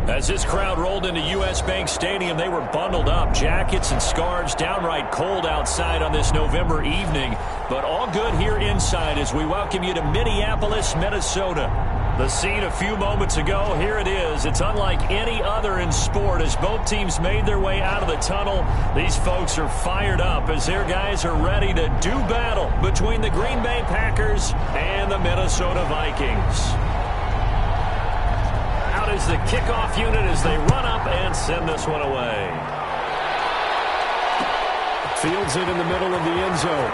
As this crowd rolled into U.S. Bank Stadium, they were bundled up, jackets and scarves, downright cold outside on this November evening. But all good here inside as we welcome you to Minneapolis, Minnesota. The scene a few moments ago, here it is. It's unlike any other in sport as both teams made their way out of the tunnel. These folks are fired up as their guys are ready to do battle between the Green Bay Packers and the Minnesota Vikings. Is the kickoff unit as they run up and send this one away. Fields it in the middle of the end zone.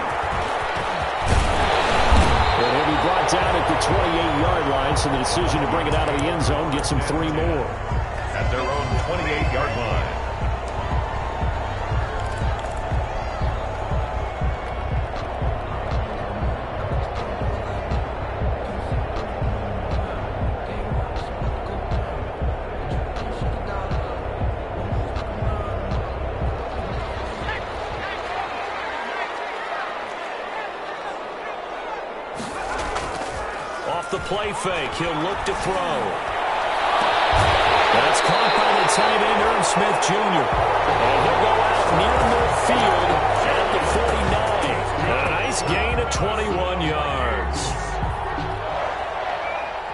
And he'll be brought down at the 28-yard line, so the decision to bring it out of the end zone gets him 3 more. At their own 28-yard line. The play fake. He'll look to throw. That's caught by the tight end, Irv Smith Jr. And he'll go out near midfield at the 49. A nice gain of 21 yards.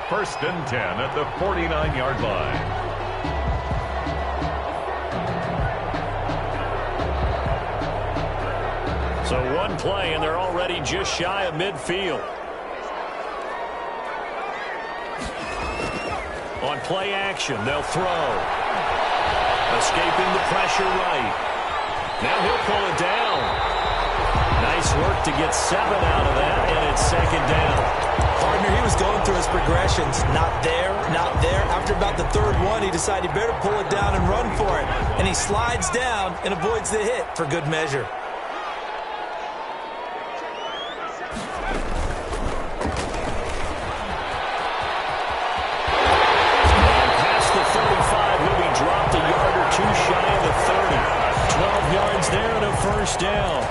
1st and 10 at the 49-yard line. So one play, and they're already just shy of midfield. On play action, they'll throw. Escaping the pressure right. Now he'll pull it down. Nice work to get 7 out of that, and it's 2nd down. Partner, he was going through his progressions. Not there, not there. After about the 3rd one, he decided he better pull it down and run for it. And he slides down and avoids the hit for good measure. Down.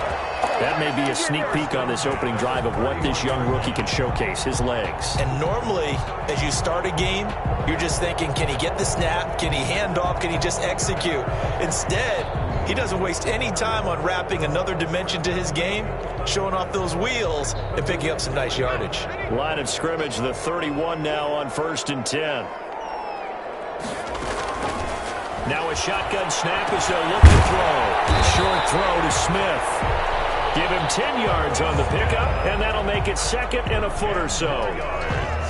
That may be a sneak peek on this opening drive of what this young rookie can showcase, his legs. And normally, as you start a game, you're just thinking, can he get the snap? Can he hand off? Can he just execute? Instead, he doesn't waste any time on wrapping another dimension to his game, showing off those wheels, and picking up some nice yardage. Line of scrimmage, the 31 now on 1st and 10. Now a shotgun snap as they'll look to throw. Short throw to Smith. Give him 10 yards on the pickup, and that'll make it 2nd and a foot or so.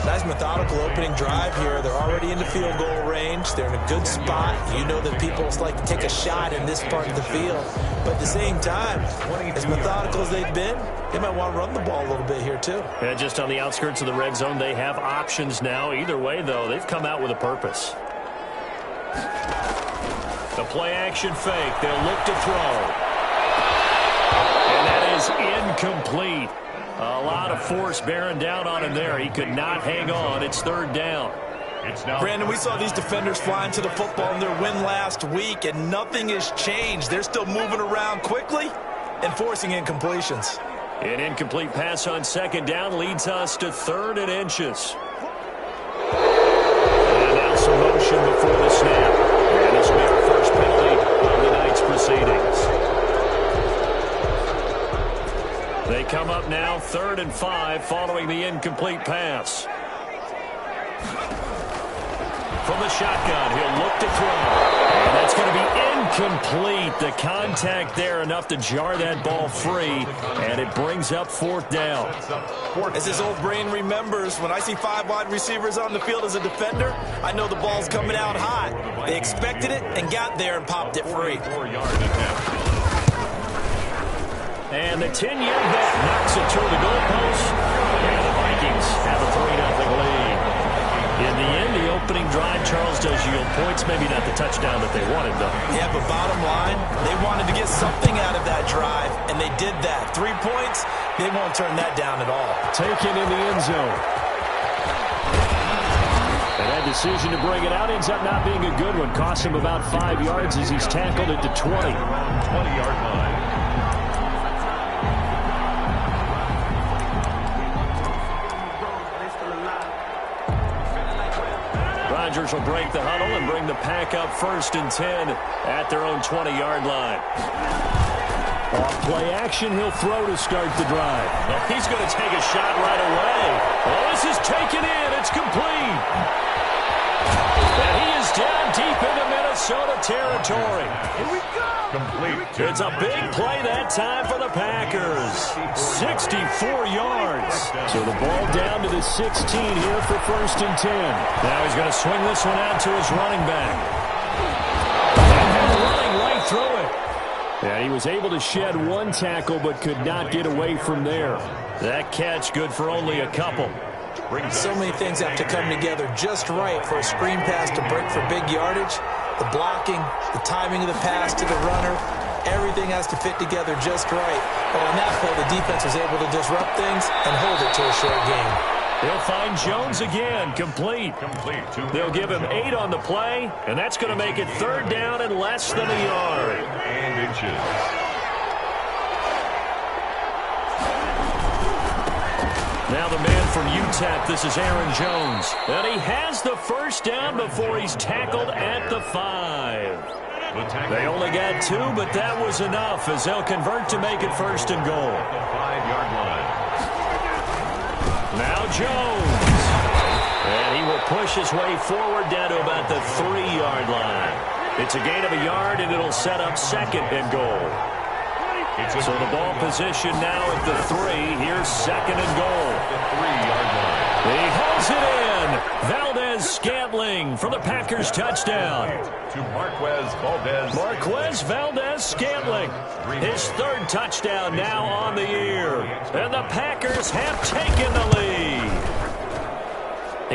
Nice methodical opening drive here. They're already in the field goal range. They're in a good spot. You know that people like to take a shot in this part of the field. But at the same time, as methodical as they've been, they might want to run the ball a little bit here too. Yeah, just on the outskirts of the red zone, they have options now. Either way, though, they've come out with a purpose. The play action fake. They'll look to throw. And that is incomplete. A lot of force bearing down on him there. He could not hang on. It's 3rd down. Brandon, we saw these defenders flying to the football in their win last week, and nothing has changed. They're still moving around quickly and forcing incompletions. An incomplete pass on 2nd down leads us to 3rd and inches. And now some motion before the snap. And this will be our first penalty of the night's proceedings. They come up now 3rd and 5 following the incomplete pass. From the shotgun, he'll look to throw. And that's going to be incomplete. The contact there enough to jar that ball free, and it brings up 4th down. As his old brain remembers, when I see 5 wide receivers on the field as a defender, I know the ball's coming out hot. They expected it and got there and popped it free. And the 10-yard back knocks it toward the goalpost. And the Vikings have a 3-0 lead. In the end, the opening drive, Charles, does yield points. Maybe not the touchdown that they wanted, though. Yeah, but bottom line, they wanted to get something out of that drive, and they did that. 3 points, they won't turn that down at all. Taken in the end zone. And that decision to bring it out ends up not being a good one. Costs him about 5 yards as he's tackled at the 20. 20-yard line. Chargers will break the huddle and bring the pack up 1st and 10 at their own 20-yard line. Off play action, he'll throw to start the drive. Well, he's going to take a shot right away. Oh, this is taken in. It's complete. And he is down deep into Minnesota territory. Here we go. Complete. It's a big play that time for the Packers. 64 yards. So the ball down to the 16 here for 1st and 10. Now he's going to swing this one out to his running back. And they're running right through it. Yeah, he was able to shed one tackle but could not get away from there. That catch good for only a couple. So many things have to come together just right for a screen pass to break for big yardage. The blocking, the timing of the pass to the runner, everything has to fit together just right. But on that play, the defense was able to disrupt things and hold it to a short game. They'll find Jones again, complete. They'll give him 8 on the play, and that's going to make it 3rd down and less than a yard. And inches. Now the man from UTEP, this is Aaron Jones. And he has the 1st down before he's tackled at the 5. They only got 2, but that was enough as they'll convert to make it 1st and goal. The 5-yard line. Now Jones. And he will push his way forward down to about the 3-yard line. It's a gain of a yard, and it'll set up 2nd and goal. So the ball position now at the 3. Here's 2nd and goal. The 3-yard line. He holds it in. Valdez-Scantling for the Packers touchdown. To Marquez Valdez. Marquez Valdez-Scantling. His 3rd touchdown now on the year. And the Packers have taken the lead.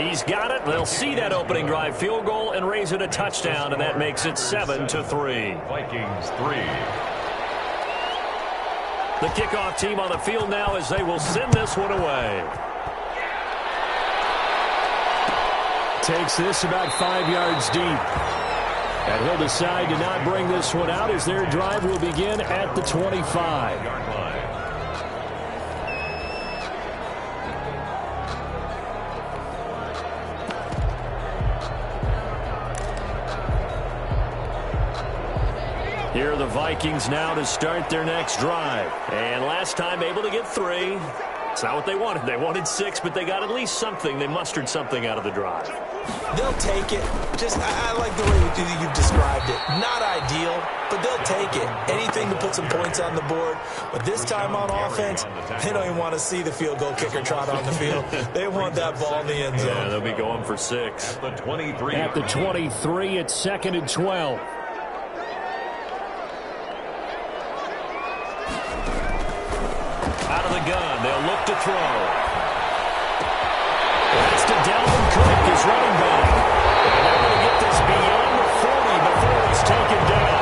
He's got it. They'll see that opening drive field goal and raise it a touchdown, and that makes it 7-3. Vikings 3. The kickoff team on the field now as they will send this one away. Takes this about 5 yards deep. And he'll decide to not bring this one out as their drive will begin at the 25. Here are the Vikings now to start their next drive. And last time able to get 3. It's not what they wanted. They wanted 6, but they got at least something. They mustered something out of the drive. They'll take it. I like the way you've described it. Not ideal, but they'll take it. Anything to put some points on the board. But this time on offense, they don't even want to see the field goal kicker trot on the field. They want that ball in the end zone. Yeah, they'll be going for 6. At the 23. At the 23, it's 2nd and 12. Out of the gun, they'll look to throw. That's to Dalvin Cook, his running back. And they're going to get this beyond the 40 before he's taken down.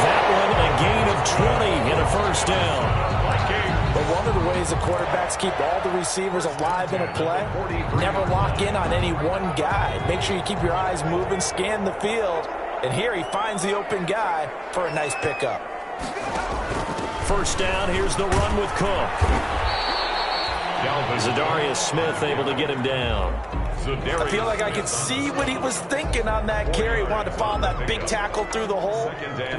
That one a gain of 20 in a 1st down. But one of the ways the quarterbacks keep all the receivers alive in a play, never lock in on any one guy. Make sure you keep your eyes moving, scan the field. And here he finds the open guy for a nice pickup. 1st down, here's the run with Cook. Zadarius Smith able to get him down. I feel like I could see what he was thinking on that carry. Wanted to follow that big tackle through the hole.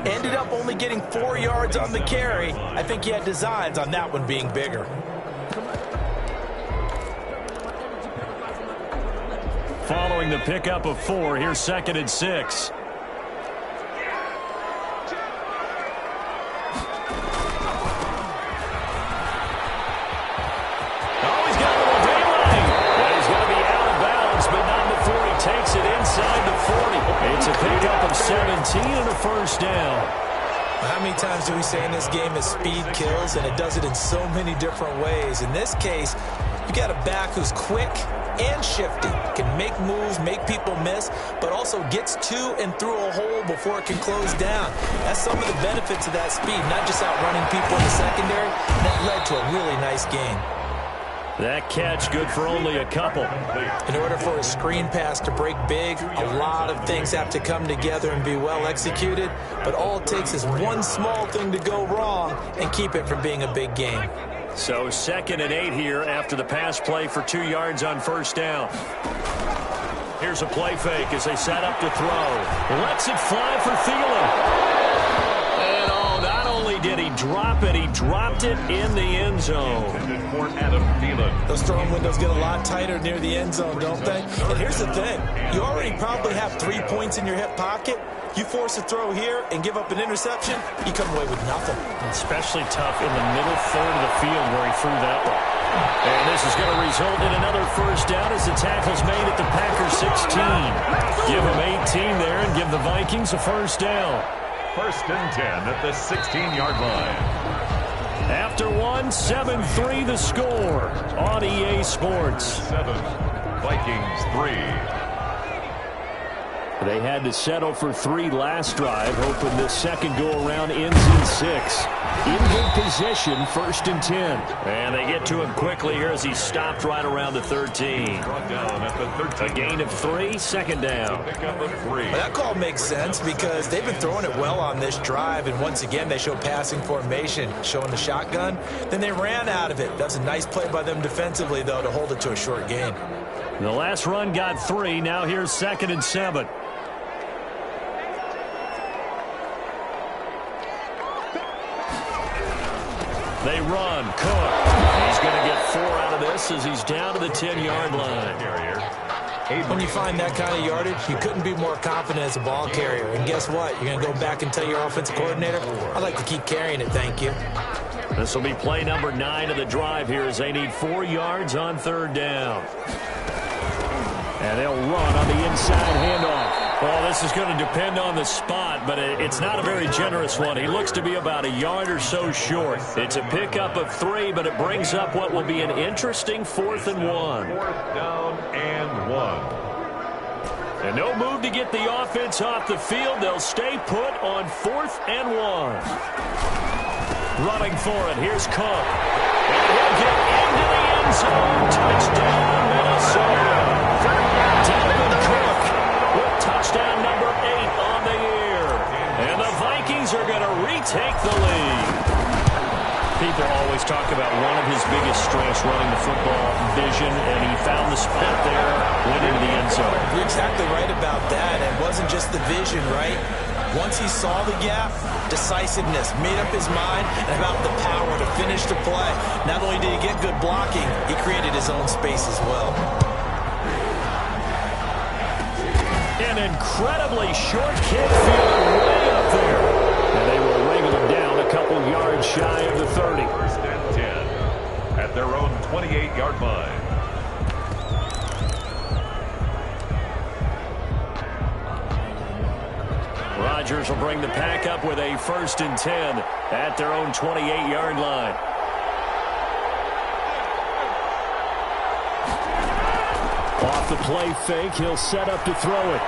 Ended up only getting 4 yards on the carry. I think he had designs on that one being bigger. Following the pickup of 4, here's 2nd and 6. Takes it inside the 40. It's a pickup of 17 and a 1st down. How many times do we say in this game that speed kills, and it does it in so many different ways? In this case, you got a back who's quick and shifty, can make moves, make people miss, but also gets to and through a hole before it can close down. That's some of the benefits of that speed, not just outrunning people in the secondary. That led to a really nice game. That catch good for only a couple. In order for a screen pass to break big, a lot of things have to come together and be well executed, but all it takes is one small thing to go wrong and keep it from being a big game. So 2nd and 8 here after the pass play for 2 yards on 1st down. Here's a play fake as they set up to throw. Lets it fly for Thielen. And not only did he drop it, he dropped it in the end zone. Those throwing windows get a lot tighter near the end zone, don't they? And here's the thing. You already probably have 3 points in your hip pocket. You force a throw here and give up an interception, you come away with nothing. Especially tough in the middle third of the field where he threw that one. And this is going to result in another first down as the tackle's made at the Packers 16. Give them 18 there and give the Vikings a first down. First and 10 at the 16-yard line. After 7-3 the score on EA Sports. 7, Vikings 3. They had to settle for 3 last drive, hoping this second go-around ends in 6. In good position, first and 10. And they get to him quickly here as he stopped right around the 13. Brought down at the 13. A gain of 3, second down. Pick up of 3. Well, that call makes sense because they've been throwing it well on this drive, and once again they show passing formation, showing the shotgun. Then they ran out of it. That's a nice play by them defensively, though, to hold it to a short gain. The last run got 3. Now here's 2nd and 7. They run. Cook. He's going to get 4 out of this as he's down to the 10-yard line. When you find that kind of yardage, you couldn't be more confident as a ball carrier. And guess what? You're going to go back and tell your offensive coordinator, I'd like to keep carrying it, thank you. This will be play number 9 of the drive here as they need 4 yards on 3rd down. And they'll run on the inside handoff. Well, this is going to depend on the spot, but it's not a very generous one. He looks to be about a yard or so short. It's a pickup of 3, but it brings up what will be an interesting 4th and 1. 4th down and 1. And no move to get the offense off the field. They'll stay put on 4th and 1. Running for it. Here's Cook. And he'll get into the end zone. Touchdown, Minnesota. Dalvin Cook with touchdown number 8 on the year. And the Vikings are going to retake the lead. People always talk about one of his biggest strengths running the football, vision, and he found the spot there, went into the end zone. You're exactly right about that. It wasn't just the vision, right? Once he saw the gap, decisiveness, made up his mind, and about the power to finish the play. Not only did he get good blocking, he created his own space as well. An incredibly short kick field way up there. And they will wrangle him down a couple yards shy of the 30. First and 10 at their own 28-yard line. Rodgers will bring the pack up with a 1st and 10 at their own 28-yard line. Off the play fake, he'll set up to throw it.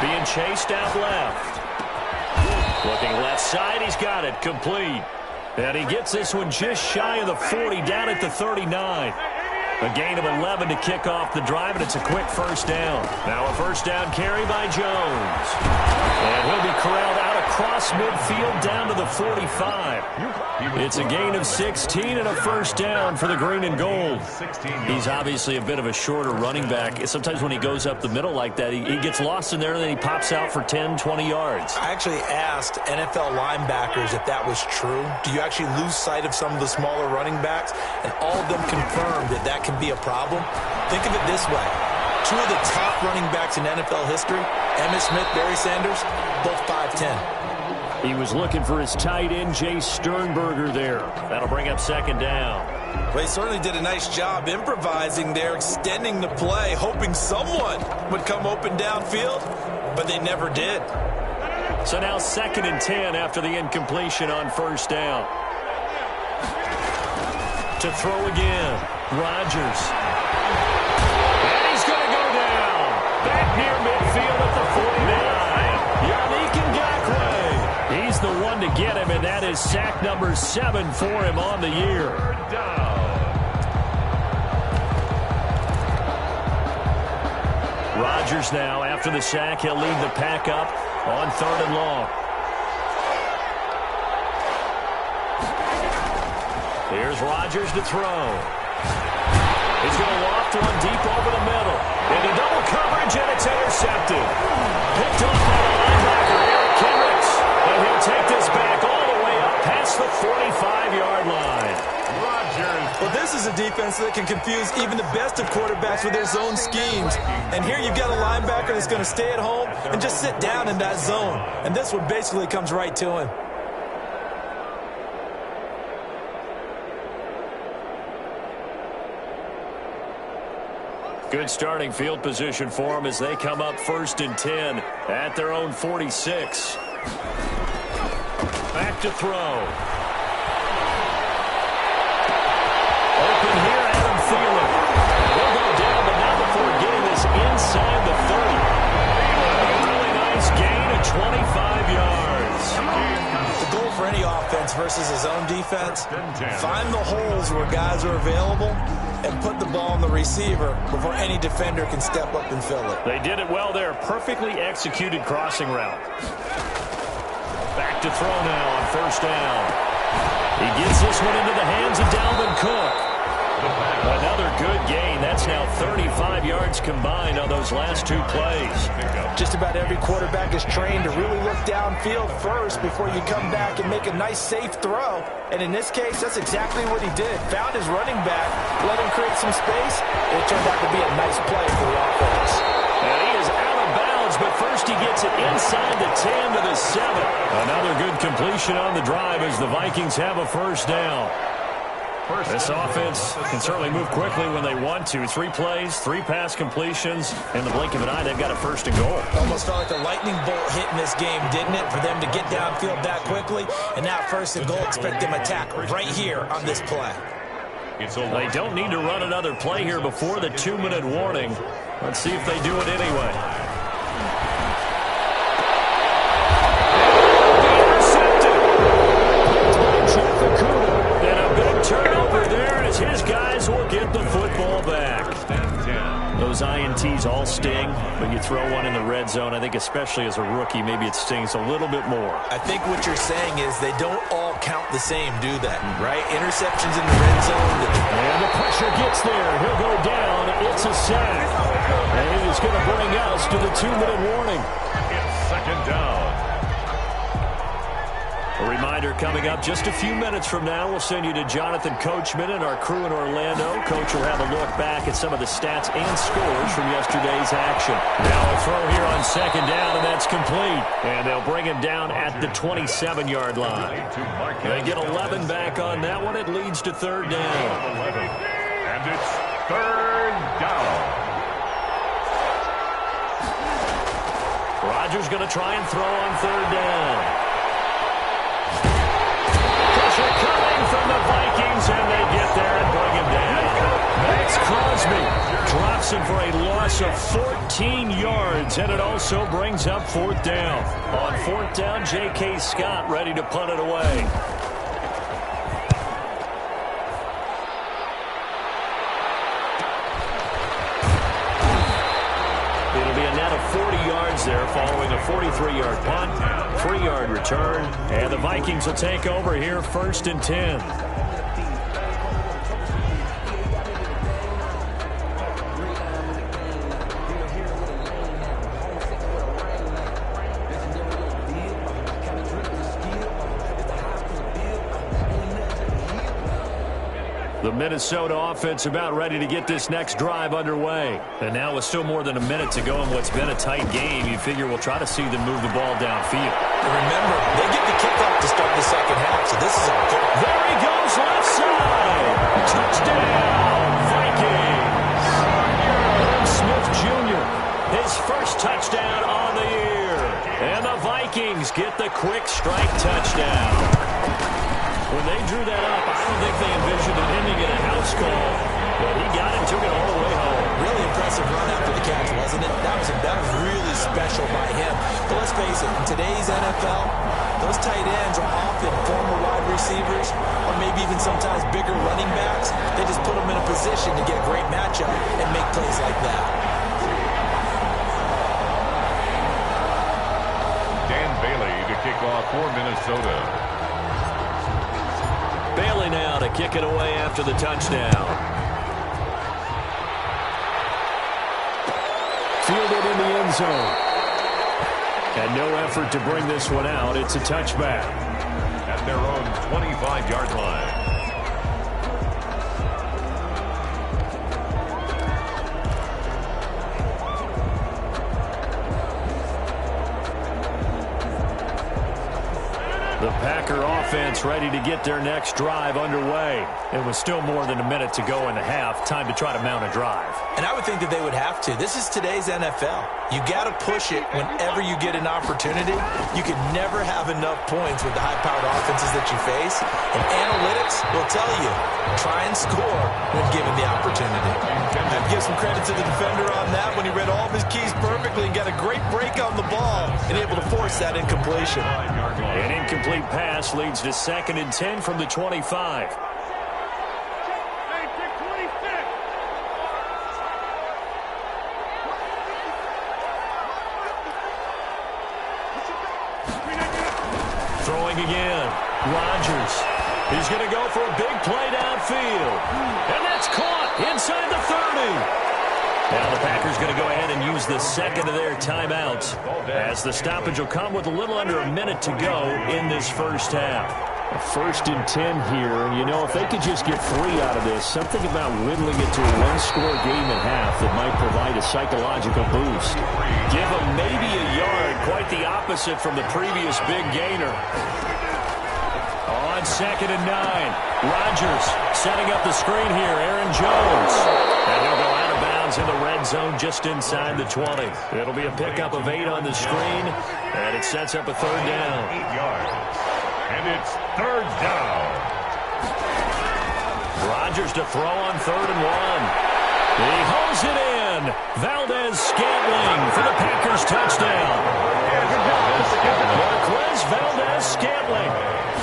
Being chased out left. Looking left side, he's got it, complete. And he gets this one just shy of the 40, down at the 39. A gain of 11 to kick off the drive, and it's a quick first down. Now a first down carry by Jones. And he'll be corralled out across midfield down to the 45. It's a gain of 16 and a first down for the green and gold. He's obviously a bit of a shorter running back. Sometimes when he goes up the middle like that, he gets lost in there, and then he pops out for 10, 20 yards. I actually asked NFL linebackers if that was true. Do you actually lose sight of some of the smaller running backs? And all of them confirmed that that can be a problem. Think of it this way. 2 of the top running backs in NFL history, Emmitt Smith, Barry Sanders, both 5'10". He was looking for his tight end, Jay Sternberger there. That'll bring up 2nd down. Well, he certainly did a nice job improvising there, extending the play, hoping someone would come open downfield, but they never did. So now 2nd and 10 after the incompletion on first down. To throw again, Rodgers. And he's going to go down. Back near midfield at the 49. Yannick Ngakoue. He's the one to get him, and that is sack number 7 for him on the year. Rodgers now, after the sack, he'll lead the pack up on 3rd and long. Here's Rodgers to throw. He's going to loft one deep over the middle. Into double coverage, and it's intercepted. Picked off by the linebacker, Eric Kendricks. And he'll take this back all the way up past the 45-yard line. Well, this is a defense that can confuse even the best of quarterbacks with their zone schemes. And here you've got a linebacker that's going to stay at home and just sit down in that zone. And this one basically comes right to him. Good starting field position for them as they come up 1st and 10 at their own 46. Back to throw. Open here, Adam Thielen. He'll go down, but not before getting this inside the 30. A really nice gain of 25 yards. The goal for any offense versus his own defense, find the holes where guys are available and put the ball on the receiver before any defender can step up and fill it. They did it well there. Perfectly executed crossing route. Back to throw now on 1st down. He gets this one into the hands of Dalvin Cook. Another good gain. That's now 35 yards combined on those last 2 plays. Just about every quarterback is trained to really look downfield first before you come back and make a nice, safe throw. And in this case, that's exactly what he did. Found his running back, let him create some space. It turned out to be a nice play for the offense. And he is out of bounds, but first he gets it inside the 10 to the 7. Another good completion on the drive as the Vikings have a 1st down. This offense can certainly move quickly when they want to. 3 plays, 3 pass completions. In the blink of an eye, they've got a 1st and goal. Almost felt like a lightning bolt hit in this game, didn't it? For them to get downfield that quickly. And now 1st and goal, expect them to attack right here on this play. They don't need to run another play here before the 2-minute warning. Let's see if they do it anyway. Turnover there as his guys will get the football back. Those INTs all sting, but you throw one in the red zone, I think especially as a rookie, maybe it stings a little bit more. I think what you're saying is they don't all count the same, do they? Right? Interceptions in the red zone. And the pressure gets there. He'll go down. It's a sack. And it is going to bring us to the 2-minute warning. It's 2nd down. A reminder coming up just a few minutes from now, we'll send you to Jonathan Coachman and our crew in Orlando. Coach will have a look back at some of the stats and scores from yesterday's action. Now a throw here on 2nd down, and that's complete. And they'll bring him down at the 27-yard line. They get 11 back on that one. It leads to 3rd down. 11. And it's 3rd down. Rodgers going to try and throw on 3rd down. Coming from the Vikings, and they get there and bring him down. Max Crosby drops him for a loss of 14 yards, and it also brings up 4th down. On 4th down, J.K. Scott ready to punt it away. It'll be a net of 40 yards there following a 43-yard punt, 3-yard return, and the Vikings will take over here 1st and 10. The Minnesota offense about ready to get this next drive underway. And now with still more than a minute to go in what's been a tight game, you figure we'll try to see them move the ball downfield. And remember, they get the kickoff to start the 2nd half, so this is a good... There he goes, left side! Touchdown, Vikings! Aaron Smith Jr., his 1st touchdown on the year. And the Vikings get the quick strike touchdown. When they drew that up, I don't think they envisioned it ending in a house call. But he got it, took it all the way home. Really impressive run after the catch, wasn't it? That was really special by him. But let's face it, in today's NFL, those tight ends are often former wide receivers or maybe even sometimes bigger running backs. They just put them in a position to get a great matchup and make plays like that. Dan Bailey to kick off for Minnesota. Bailey now to kick it away after the touchdown. fielded in the end zone. And no effort to bring this one out. It's a touchback. At their own 25-yard line. The Packer offense ready to get their next drive underway. It was still more than a minute to go in the half. Time to try to mount a drive. And I would think that they would have to. This is today's NFL. You got to push it whenever you get an opportunity. You can never have enough points with the high-powered offenses that you face. And analytics will tell you, try and score when given the opportunity. I have to give some credit to the defender on that when he read all of his keys perfectly and got a great break on the ball and able to force that incompletion. An incomplete pass leads to 2nd and 10 from the 25. Throwing again. Rodgers. He's going to go for a big play downfield. And that's caught inside the 30. Now the Packers going to go ahead and use the second of their timeouts as the stoppage will come with a little under a minute to go in this first half. A 1st and 10 here, and you know, if they could just get 3 out of this, something about whittling it to a one-score game at half that might provide a psychological boost. Give them maybe a yard, quite the opposite from the previous big gainer. On 2nd and 9, Rodgers setting up the screen here, Aaron Jones. And he'll go out of bounds in the red zone just inside the 20. It'll be a pickup of 8 on the screen, and it sets up a 3rd down. 8 yards. And it's 3rd down. Rodgers to throw on 3rd and 1. He holds it in. Valdez-Scantling for the Packers touchdown. Marquez Valdez-Scantling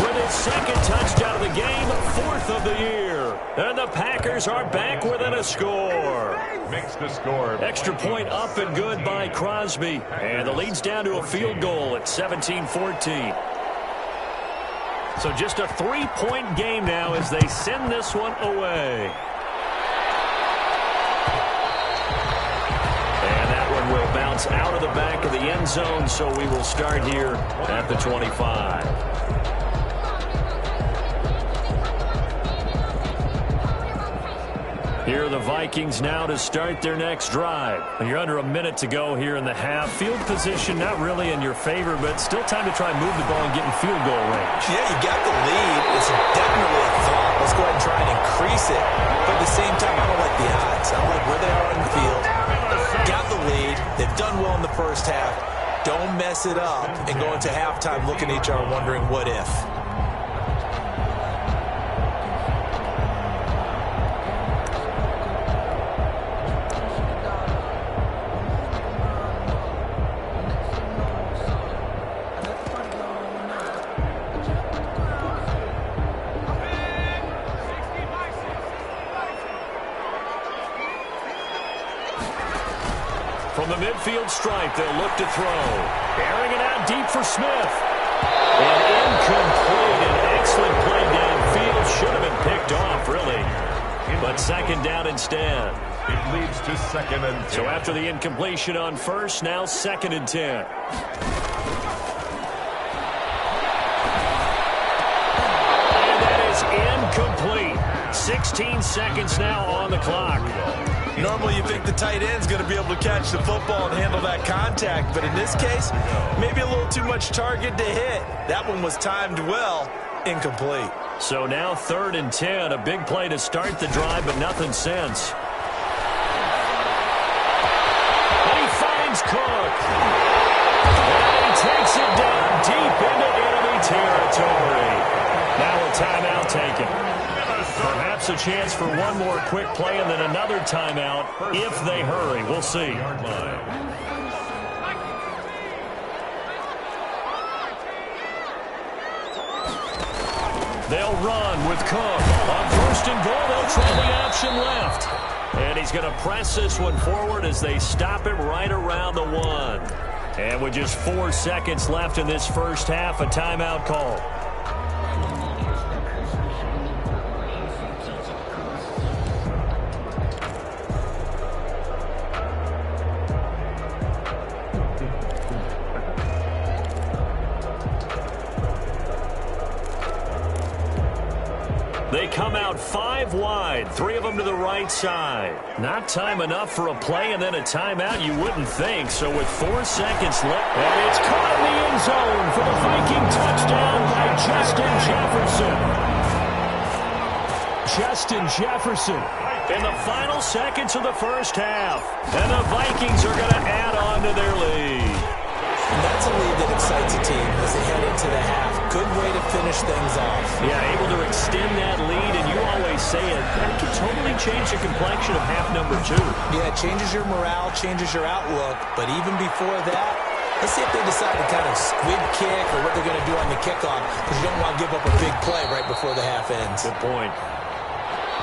with his 2nd touchdown of the game, 4th of the year. And the Packers are back within a score. Makes the score. Extra point up and good by Crosby. And the lead's down to a field goal at 17-14. So just a 3-point game now as they send this one away. And that one will bounce out of the back of the end zone, so we will start here at the 25. Here are the Vikings now to start their next drive. You're under a minute to go here in the half. Field position not really in your favor, but still time to try and move the ball and get in field goal range. Yeah, you got the lead. It's definitely a thought. Let's go ahead and try and increase it. But at the same time, I don't like the odds. I don't like where they are on the field. Got the lead. They've done well in the first half. Don't mess it up and go into halftime looking at each other wondering what if. From the midfield stripe, they'll look to throw. Airing it out deep for Smith. And incomplete. An excellent play downfield. Should have been picked off, really. But 2nd down instead. It leads to 2nd and 10. So after the incompletion on 1st, now 2nd and 10. And that is incomplete. 16 seconds now on the clock. Normally you think the tight end's going to be able to catch the football and handle that contact, but in this case, maybe a little too much target to hit. That one was timed well, incomplete. So now 3rd and 10, a big play to start the drive, but nothing since. And he finds Cook. And he takes it down deep into enemy territory. Now a timeout taken. Perhaps a chance for one more quick play and then another timeout if they hurry. We'll see. They'll run with Cook. On 1st and goal, they'll try the option left. And he's going to press this one forward as they stop it right around the 1. And with just 4 seconds left in this first half, a timeout call. about 5 wide, 3 of them to the right side. Not time enough for a play and then a timeout, you wouldn't think. So with 4 seconds left, and it's caught in the end zone for the Viking touchdown by Justin Jefferson. Justin Jefferson in the final seconds of the first half. And the Vikings are going to add on to their lead. And that's a lead that excites a team as they head into the half. Good way to finish things off. Yeah, able to extend that lead, and you always say it, that can totally change the complexion of half number 2. Yeah, it changes your morale, changes your outlook, but even before that, let's see if they decide to kind of squib kick or what they're going to do on the kickoff, because you don't want to give up a big play right before the half ends. Good point.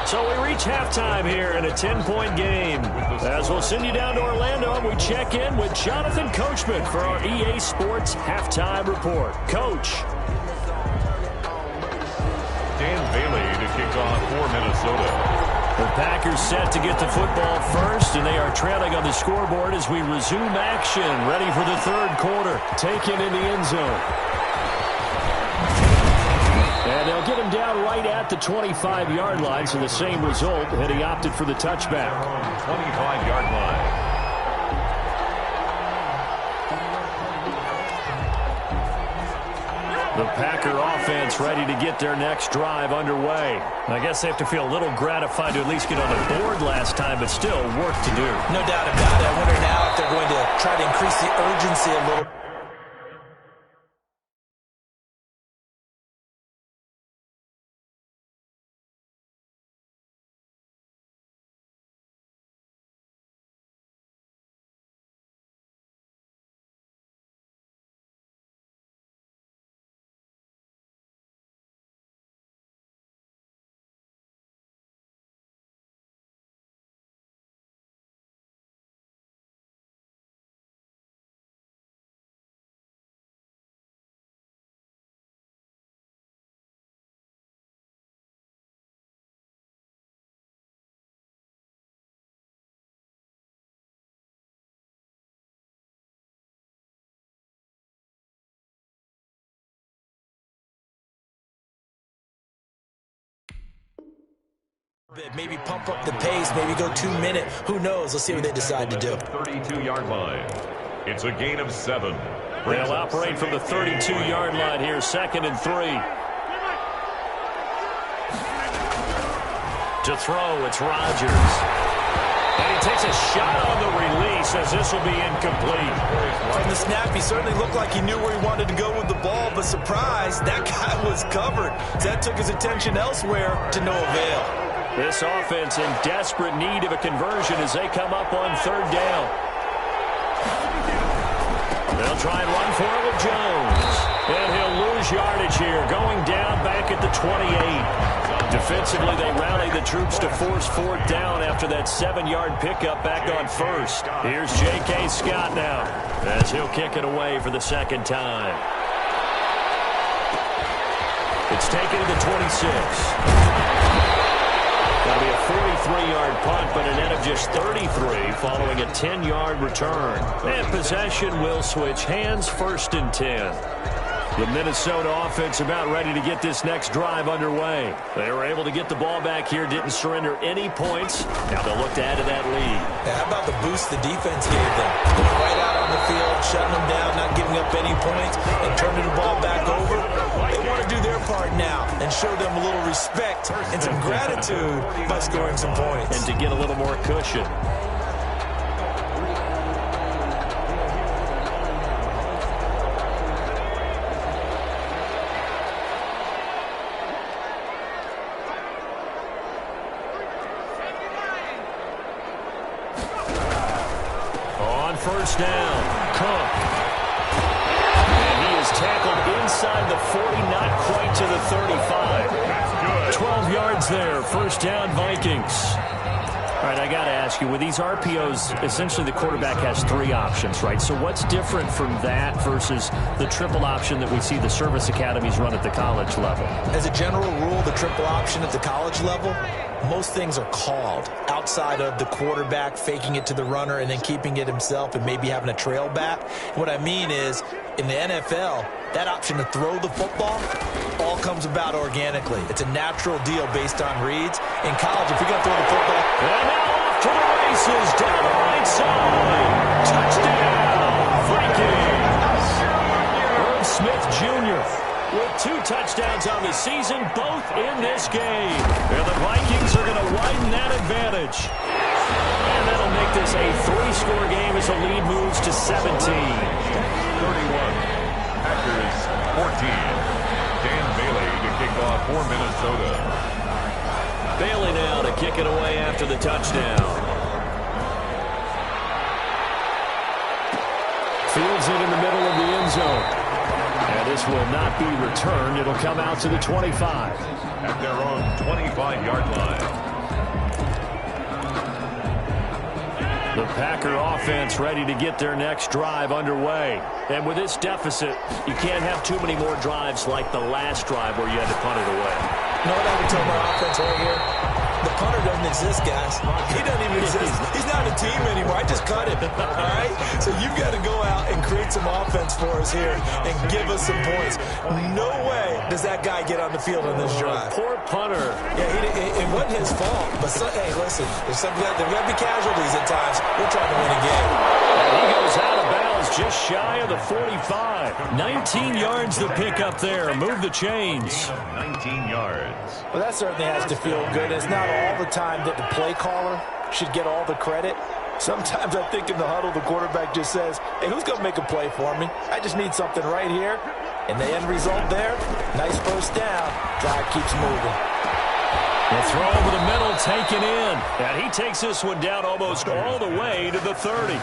So we reach halftime here in a 10-point game. As we'll send you down to Orlando, and we check in with Jonathan Coachman for our EA Sports Halftime Report. Coach. Dan Bailey to kick off for Minnesota. The Packers set to get the football first, and they are trailing on the scoreboard as we resume action, ready for the third quarter. Taken in the end zone. And they'll get him down right at the 25-yard line, so the same result, and he opted for the touchback. 25-yard line. The Packer offense ready to get their next drive underway. I guess they have to feel a little gratified to at least get on the board last time, but still work to do. No doubt about it. I wonder now if they're going to try to increase the urgency a little. Maybe pump up the pace, maybe go 2 minute. Who knows? Let's see what they decide to do. 32-yard line. It's a gain of 7. They'll operate from the 32-yard line here, 2nd and 3. To throw, it's Rodgers. And he takes a shot on the release as this will be incomplete. From the snap, he certainly looked like he knew where he wanted to go with the ball, but surprise, that guy was covered. That took his attention elsewhere to no avail. This offense in desperate need of a conversion as they come up on 3rd down. They'll try and run for it with Jones. And he'll lose yardage here, going down back at the 28. Defensively, they rally the troops to force 4th down after that 7-yard pickup back on 1st. Here's J.K. Scott now as he'll kick it away for the 2nd time. It's taken to the 26. That'll be a 43-yard punt, but a net of just 33 following a 10-yard return. And possession will switch hands, 1st and 10. The Minnesota offense about ready to get this next drive underway. They were able to get the ball back here, didn't surrender any points. Now they'll look to add to that lead. Yeah, how about the boost the defense gave them? Going right out on the field, shutting them down, not giving up any points, and turning the ball back over. They want to do their part now and show them a little respect and some gratitude by scoring some points. And to get a little more cushion. First down, Cook. And he is tackled inside the 40, not quite to the 35. 12 yards there, 1st down, Vikings. All right, I got to ask you, with these RPOs, essentially the quarterback has 3 options, right? So what's different from that versus the triple option that we see the service academies run at the college level? As a general rule, the triple option at the college level, most things are called outside of the quarterback faking it to the runner and then keeping it himself and maybe having a trail back. What I mean is In the NFL, that option to throw the football all comes about organically. It's a natural deal based on reads. In college, if you're going to throw the football... And now off to the races, down the right side. Touchdown, Vikings. Herb Smith Jr. with 2 touchdowns on the season, both in this game. And the Vikings are going to widen that advantage. And that'll make this a 3-score game as the lead moves to 17. 31. Packers 14. Dan Bailey to kick off for Minnesota. Bailey now to kick it away after the touchdown. Fields it in the middle of the end zone. And this will not be returned. It'll come out to the 25. At their own 25-yard line. The Packer offense ready to get their next drive underway. And with this deficit, you can't have too many more drives like the last drive where you had to punt it away. You know what I would tell my offense right here? The punter doesn't exist, guys. He doesn't even exist. He's not a team anymore. I just cut him. All right? So you've got to go out and create some offense for us here and give us some points. No way does that guy get on the field on this drive. Poor punter. Yeah, it wasn't his fault. But, hey, listen, there's some guys, there will be casualties at times. We're trying to win a game. And he goes out of bounds just shy of the 45. 19 yards to pick up there. Move the chains. 19 yards. Well, that certainly has to feel good. It's not all the time that the play caller should get all the credit. Sometimes I think in the huddle, the quarterback just says, hey, who's going to make a play for me? I just need something right here. And the end result there, nice first down. Drive keeps moving. The throw over the middle taken in. And he takes this one down almost all the way to the 30.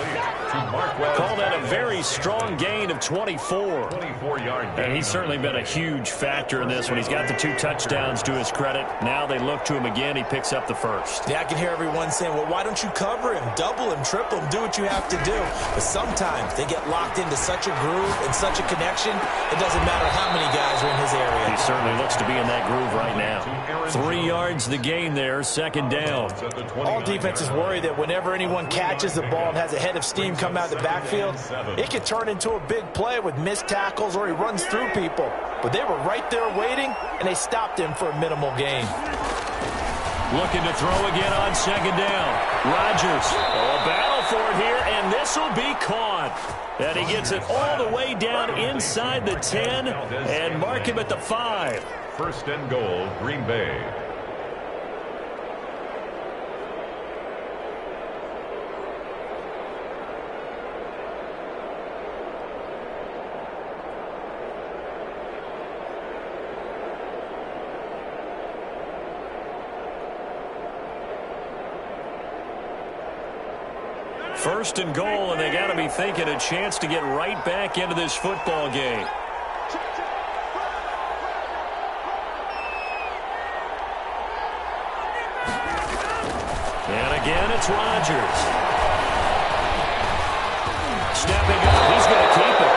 Call that a very strong gain of 24. 24-yard gain. And he's certainly been a huge factor in this one. He's got the 2 touchdowns to his credit. Now they look to him again. He picks up the first. Yeah, I can hear everyone saying, well, why don't you cover him, double him, triple him, do what you have to do. But sometimes they get locked into such a groove and such a connection, it doesn't matter how many guys are in his area. He certainly looks to be in that groove right now. 3 yards the gain there, second down. All defenses worry that whenever anyone catches the ball and has a head of steam come out of the backfield, it could turn into a big play with missed tackles or he runs through people. But they were right there waiting, and they stopped him for a minimal gain. Looking to throw again on second down. Rodgers, a battle for it here, and this will be caught. And he gets it all the way down inside the 10 and mark him at the 5. First and goal, Green Bay. First and goal, and they got to be thinking a chance to get right back into this football game. And again, it's Rodgers. Stepping up, he's going to keep it.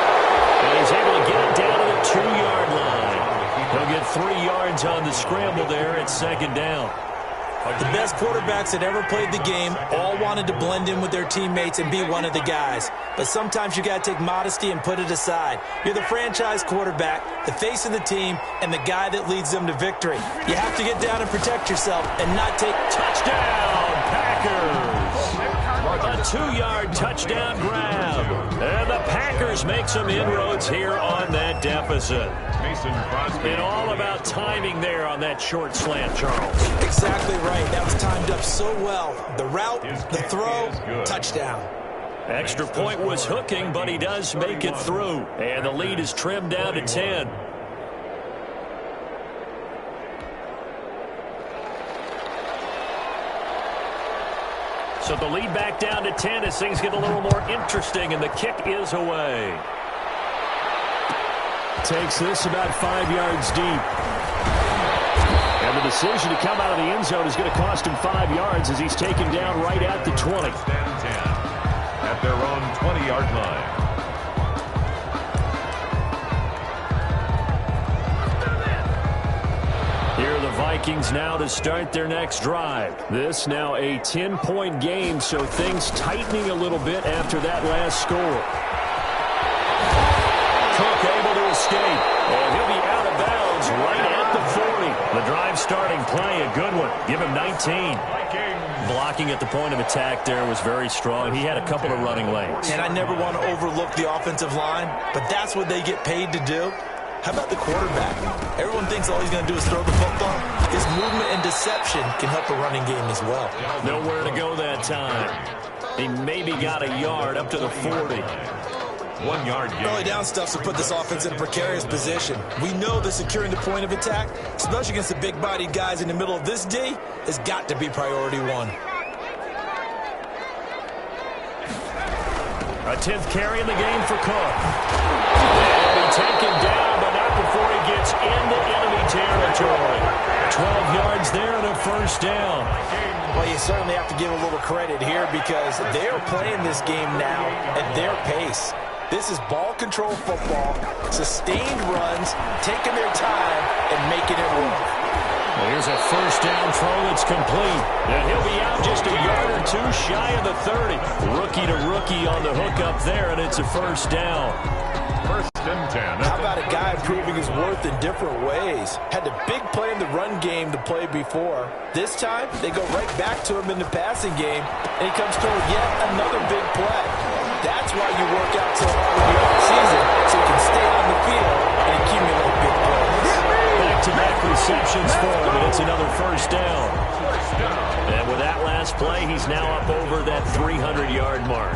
And he's able to get it down to the 2-yard line. He'll get 3 yards on the scramble there at second down. The best quarterbacks that ever played the game all wanted to blend in with their teammates and be one of the guys. But sometimes you got to take modesty and put it aside. You're the franchise quarterback, the face of the team, and the guy that leads them to victory. You have to get down and protect yourself and not take... Touchdown, Packers! A 2-yard touchdown grab. And the Packers make some inroads here on that deficit. And all about timing there on that short slant, Charles. Exactly right. That was timed up so well. The route, the throw, touchdown. Extra point was hooking, but he does make it through. And the lead is trimmed down to 10. So the lead back down to 10 as things get a little more interesting, and the kick is away. Takes this about 5 yards deep. And the decision to come out of the end zone is going to cost him 5 yards as he's taken down right at the 20. Down 10 at their own 20-yard line. Here are the Vikings now to start their next drive. This now a 10-point game, so things tightening a little bit after that last score. Cook able to escape. And he'll be out of bounds right at the 40. The drive starting play, a good one. Give him 19. Blocking at the point of attack there was very strong. He had a couple of running lanes. And I never want to overlook the offensive line, but that's what they get paid to do. How about the quarterback? Everyone thinks all he's going to do is throw the football. His movement and deception can help a running game as well. Nowhere to go that time. He maybe got a yard up to the 40. 1 yard gain. Early down stuff to put this offense in a precarious position. We know that securing the point of attack, especially against the big-bodied guys in the middle of this D, has got to be priority one. A 10th carry in the game for Cook. And he taken down, but not before he gets into enemy territory. 12 yards there and a first down. Well, you certainly have to give a little credit here because they are playing this game now at their pace. This is ball control football, sustained runs, taking their time and making it work. Well, here's a first down throw that's complete. And he'll be out just a yard or two shy of the 30. Rookie to rookie on the hook up there, and it's a first down. First and 10. How about a guy proving his worth in different ways? Had a big play in the run game to play before. This time, they go right back to him in the passing game, and he comes through with yet another big play. That's why you work out so hard in the offseason, so you can stay on the field and accumulate big plays. Back-to-back receptions for him, and it's another first down. And with that last play, he's now up over that 300-yard mark.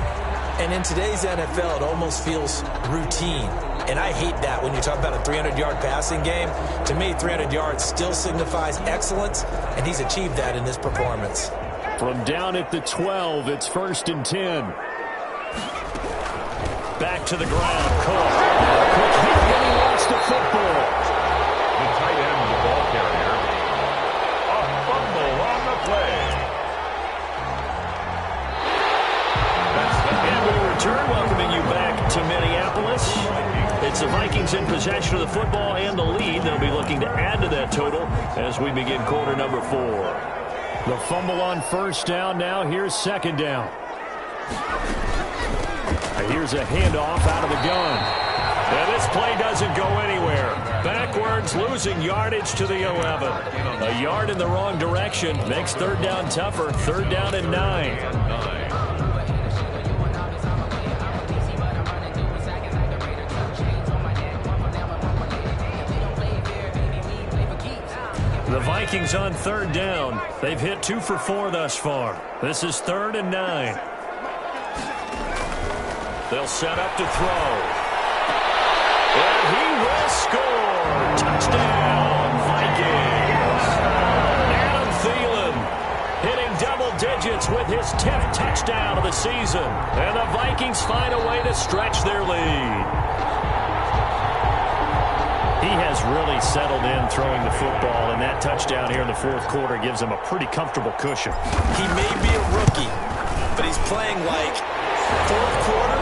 And in today's NFL, it almost feels routine. And I hate that when you talk about a 300-yard passing game. To me, 300 yards still signifies excellence, and he's achieved that in this performance. From down at the 12, it's first and 10. Back to the ground, Cook. Cook hit when he lost the football. The tight end, the ball carrier. A fumble on the play. And we return, welcoming you back to Minneapolis. It's the Vikings in possession of the football and the lead. They'll be looking to add to that total as we begin quarter number 4. The fumble on first down now. Here's second down. Here's a handoff out of the gun. And this play doesn't go anywhere. Backwards, losing yardage to the 11. A yard in the wrong direction makes third down tougher. Third down and 9. The Vikings on third down. They've hit 2 for 4 thus far. This is third and 9. They'll set up to throw. And he will score. Touchdown, Vikings. Adam Thielen hitting double digits with his 10th touchdown of the season. And the Vikings find a way to stretch their lead. He has really settled in throwing the football, and that touchdown here in the fourth quarter gives him a pretty comfortable cushion. He may be a rookie, but he's playing like fourth quarter,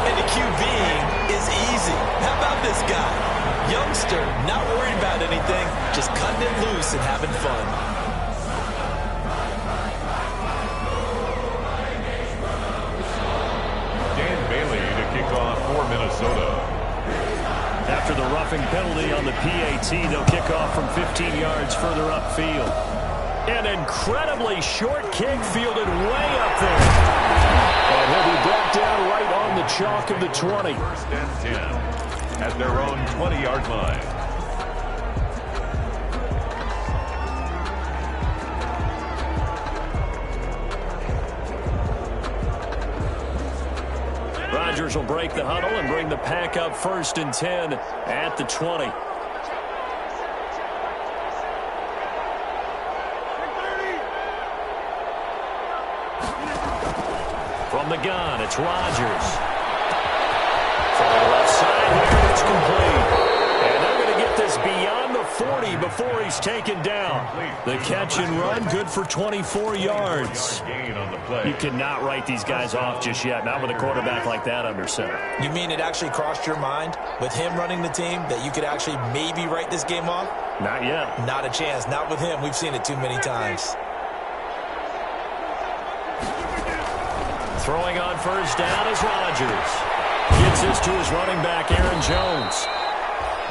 and the QBing is easy. How about this guy? Youngster, not worried about anything, just cutting it loose and having fun. Dan Bailey to kick off for Minnesota. After the roughing penalty on the PAT, they'll kick off from 15 yards further upfield. An incredibly short kick fielded way up there. And he'll be brought down right on the chalk of the 20. First and 10 at their own 20-yard line. Rodgers will break the huddle and bring the pack up first and 10 at the 20. From the gun, it's Rodgers. From the left side here, it's complete. And they're going to get this beyond the 40 before he's taken down. The catch and run, good for 24 yards. You cannot write these guys off just yet, not with a quarterback like that under center. You mean it actually crossed your mind with him running the team that you could actually maybe write this game off? Not yet. Not a chance. Not with him. We've seen it too many times. Throwing on first down is Rodgers. Gets this to his running back, Aaron Jones.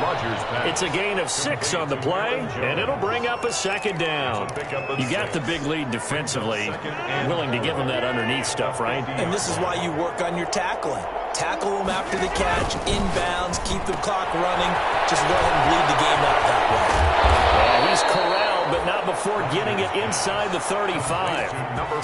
Rodgers pass. It's a gain of 6 on the play, and it'll bring up a second down. You got the big lead defensively. Willing to give them that underneath stuff, right? And this is why you work on your tackling. Tackle them after the catch, inbounds, keep the clock running. Just go ahead and bleed the game out that way. Well, he's corralled, but not before getting it inside the 35.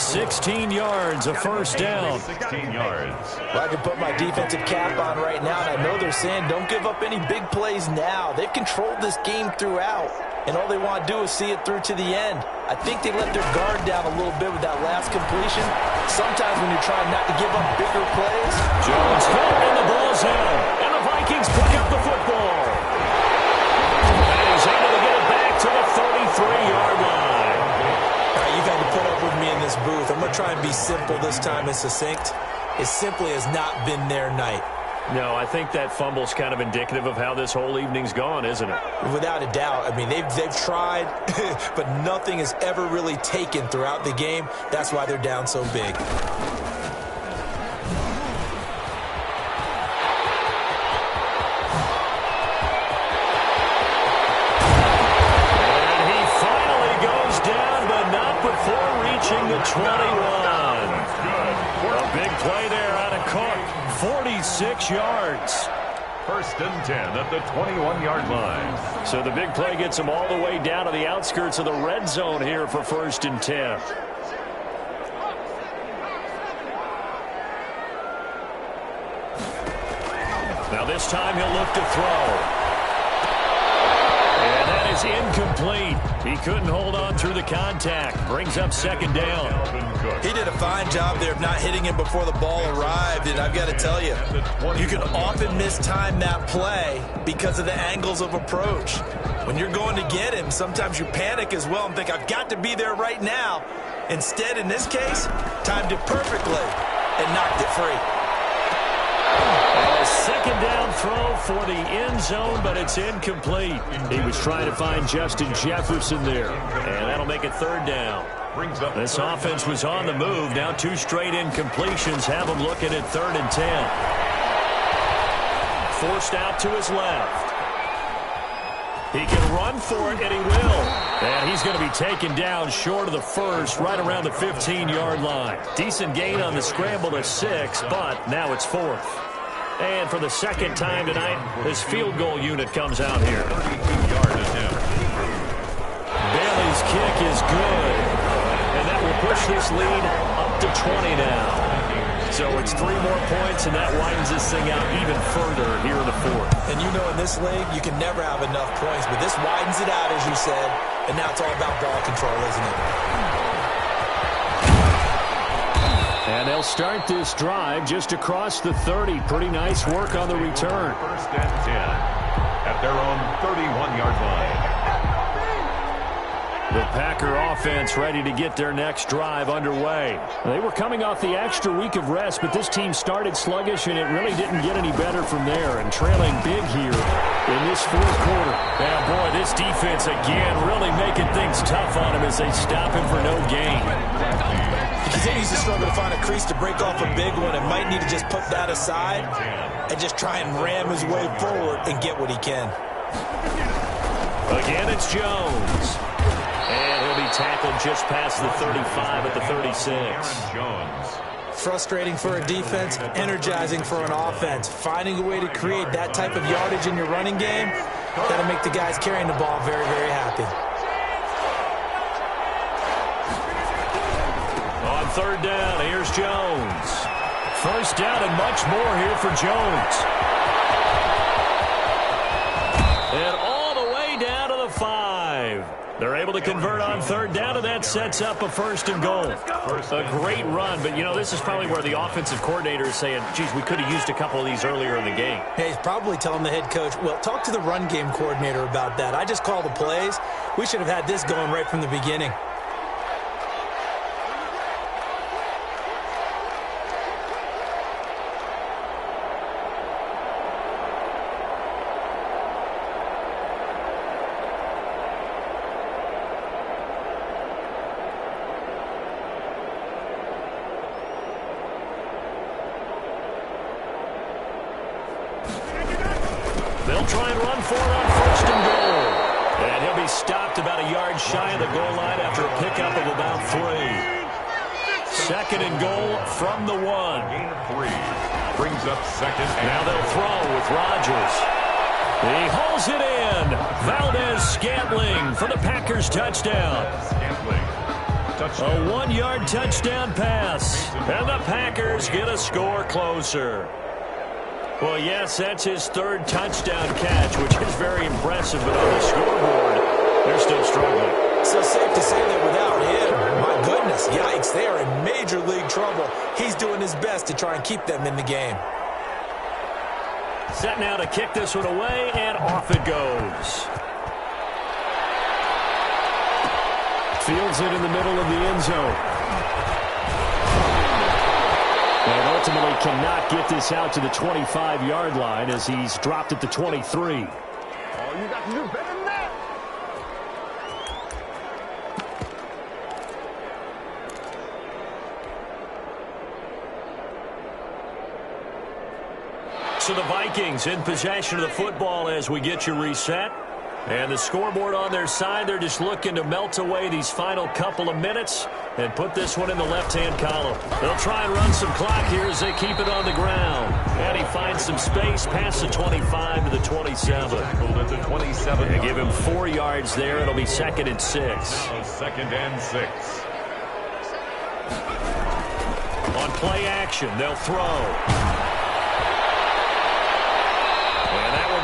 16 yards, a first down. 16 yards. Well, I can put my defensive cap on right now, and I know they're saying don't give up any big plays now. They've controlled this game throughout, and all they want to do is see it through to the end. I think they let their guard down a little bit with that last completion. Sometimes when you're trying not to give up bigger plays. Jones hit, and the ball's out. And the Vikings pick up the football. And he's able to get it back to the 33-yard line. All right, you've had to put up with me in this booth. I'm going to try and be simple this time and succinct. It simply has not been their night. No, I think that fumble's kind of indicative of how this whole evening's gone, isn't it? Without a doubt. I mean, they've tried, but nothing has ever really taken throughout the game. That's why they're down so big. And he finally goes down, but not before reaching the 21. A big play there out of Cook. 46 yards. First and 10 at the 21-yard line. So the big play gets them all the way down to the outskirts of the red zone here for first and 10. Now this time he'll look to throw. And that is incomplete. He couldn't hold on through the contact. Brings up second down. He did a fine job there of not hitting him before the ball arrived, and I've got to tell you, you can often mistime that play because of the angles of approach. When you're going to get him, sometimes you panic as well and think, I've got to be there right now. Instead, in this case, timed it perfectly and knocked it free. A second down throw for the end zone, but it's incomplete. He was trying to find Justin Jefferson there, and that'll make it third down. This offense was on the move. Now 2 straight incompletions have them looking at 3rd and 10. Forced out to his left. He can run for it, and he will. And he's going to be taken down short of the first, right around the 15-yard line. Decent gain on the scramble to 6, but now it's 4th. And for the second time tonight, this field goal unit comes out here. 32-yard attempt. Bailey's kick is good. And that will push this lead up to 20 now. So it's 3 more points, and that widens this thing out even further here in the 4th. And you know in this league, you can never have enough points, but this widens it out, as you said, and now it's all about ball control, isn't it? And they'll start this drive just across the 30. Pretty nice work on the return. First and 10 at their own 31-yard line. The Packer offense ready to get their next drive underway. They were coming off the extra week of rest, but this team started sluggish, and it really didn't get any better from there. And trailing big here in this 4th quarter. Yeah, boy, this defense again really making things tough on him as they stop him for no gain. He continues to struggle to find a crease to break off a big one and might need to just put that aside and just try and ram his way forward and get what he can. Again, it's Jones. And he'll be tackled just past the 35 at the 36. Jones. Frustrating for a defense, energizing for an offense. Finding a way to create that type of yardage in your running game, that'll make the guys carrying the ball very, very happy. On 3rd down, here's Jones. First down and much more here for Jones. And all the way down to the 5. They're able to convert on 3rd down, and that sets up a 1st and goal. A great run, but, you know, this is probably where the offensive coordinator is saying, geez, we could have used a couple of these earlier in the game. Hey, he's probably telling the head coach, well, talk to the run game coordinator about that. I just call the plays. We should have had this going right from the beginning. They'll try and run for it on first and goal. And he'll be stopped about a yard shy of the goal line after a pickup of about 3. Second and goal from the 1. Gain of 3. Brings up second. Now they'll throw with Rodgers. He hauls it in. Valdez-Scantling for the Packers touchdown. Scantling. Touchdown. A 1-yard touchdown pass. And the Packers get a score closer. Well, yes, that's his 3rd touchdown catch, which is very impressive. But on the scoreboard, they're still struggling. So safe to say that without him, my goodness, yikes, they are in major league trouble. He's doing his best to try and keep them in the game. Set now to kick this one away, and off it goes. Fields it in the middle of the end zone. And ultimately cannot get this out to the 25-yard line as he's dropped at the 23. Oh, you got to do better than that. So the Vikings in possession of the football as we get you reset. And the scoreboard on their side, they're just looking to melt away these final couple of minutes and put this one in the left-hand column. They'll try and run some clock here as they keep it on the ground. And he finds some space past the 25 to the 27. At the 27. They give him 4 yards there. It'll be 2nd and 6. Second and 6. On play action, they'll throw.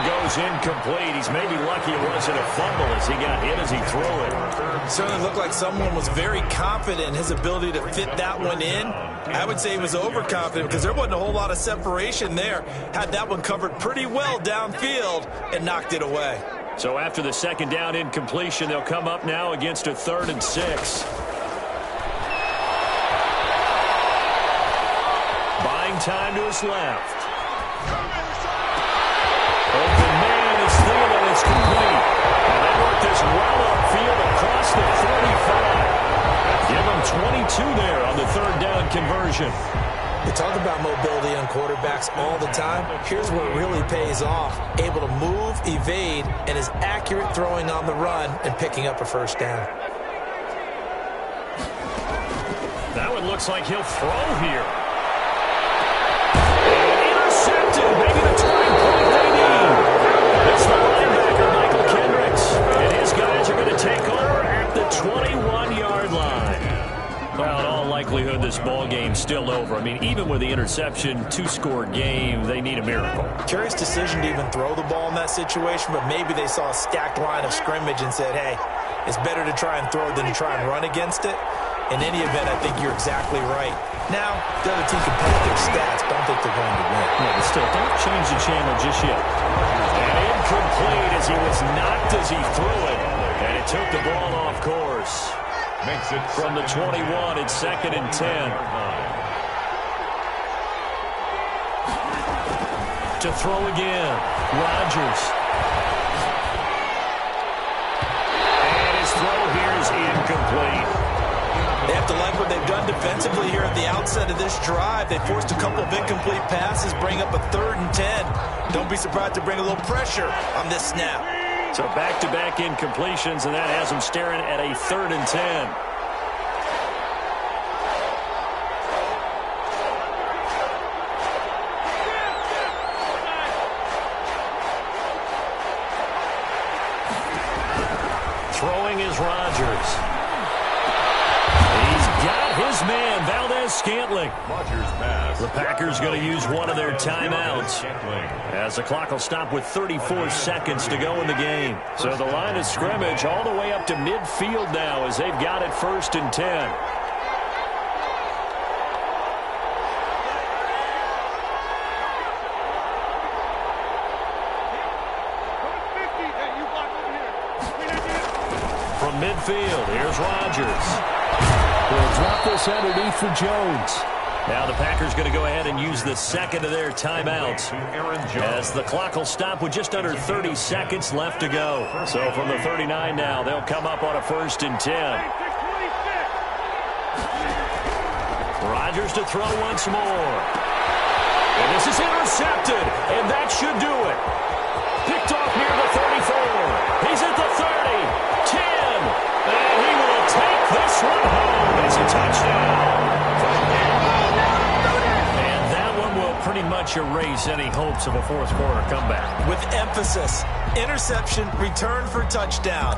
Goes incomplete. He's maybe lucky it wasn't a fumble as he got hit as he threw it. Certainly looked like someone was very confident in his ability to fit that one in. I would say he was overconfident because there wasn't a whole lot of separation there. Had that one covered pretty well downfield and knocked it away. So after the 2nd down incompletion, they'll come up now against a 3rd and 6. Buying time to his left. Open man is Thielen. It's complete. And they work this well upfield across the 45. Give them 22 there on the 3rd down conversion. We talk about mobility on quarterbacks all the time. Here's where it really pays off. Able to move, evade, and is accurate throwing on the run and picking up a 1st down. That one looks like he'll throw here. Intercepted. Maybe the turning point they need. It's the linebacker, Michael Kendricks. And his guys are going to take over at the 21-yard line. Well, in all likelihood, this ball game's still over. I mean, even with the interception, 2-score game, they need a miracle. Curious decision to even throw the ball in that situation, but maybe they saw a stacked line of scrimmage and said, hey, it's better to try and throw than to try and run against it. In any event, I think you're exactly right. Now, the other team can put up their stats, but I don't think they're going to win. Yeah, but still, don't change the channel just yet. And incomplete as he was knocked as he threw it. And it took the ball off course. Makes it from the 21, it's 2nd and 10. To throw again, Rodgers. And his throw here is incomplete. They have to like what they've done defensively here at the outset of this drive. They forced a couple of incomplete passes, bring up a 3rd and 10. Don't be surprised to bring a little pressure on this snap. So back-to-back incompletions, and that has them staring at a 3rd and 10. Throwing is Rodgers. He's got his man, Valdez-Scantling. Rodgers pass. The Packers going to use one of their timeouts as the clock will stop with 34 seconds to go in the game. So the line of scrimmage all the way up to midfield now as they've got it 1st and 10. From midfield, here's Rodgers. They'll drop this underneath for Jones. Now the Packers going to go ahead and use the 2nd of their timeouts as the clock will stop with just under 30 seconds left to go. So from the 39 now, they'll come up on a 1st and 10. Rodgers to throw once more. And this is intercepted, and that should do it. Picked much erase any hopes of a fourth quarter comeback. With emphasis, interception, return for touchdown.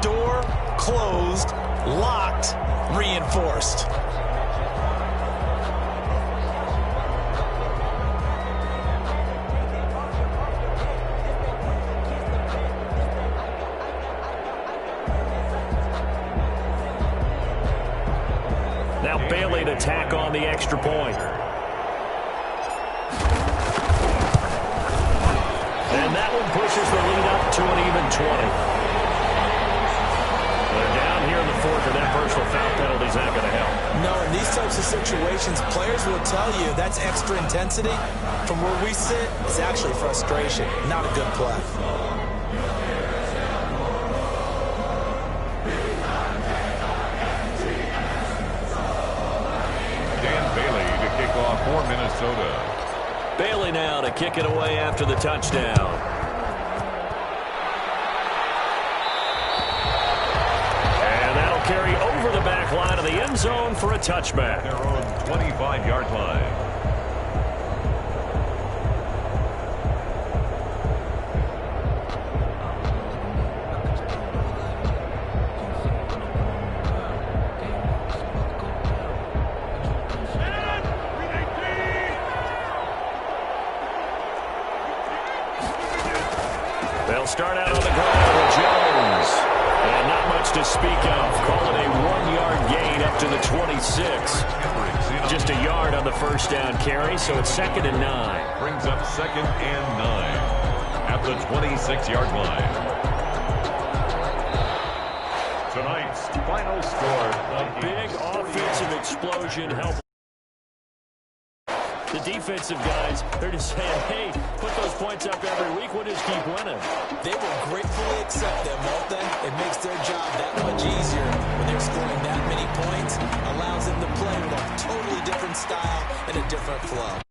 Door closed, locked, reinforced. Now Bailey to tack on the extra point. And that one pushes the lead up to an even 20. They're down here in the fourth, and that personal foul penalty is not going to help. No, in these types of situations, players will tell you that's extra intensity. From where we sit, it's actually frustration, not a good play. For Minnesota. Bailey now to kick it away after the touchdown. And that'll carry over the back line of the end zone for a touchback. Their own 25-yard line. They'll start out on the ground with Jones. And not much to speak of. Call it a 1-yard gain up to the 26. Just a yard on the first down carry, so it's 2nd and 9. Brings up 2nd and 9 at the 26-yard line. Tonight's final score. A big offensive explosion helped. The defensive guys, they're just saying, hey, put those points up every week. We'll just keep winning. They will gratefully accept them, won't they? It makes their job that much easier when they're scoring that many points. Allows them to play with a totally different style and a different flow.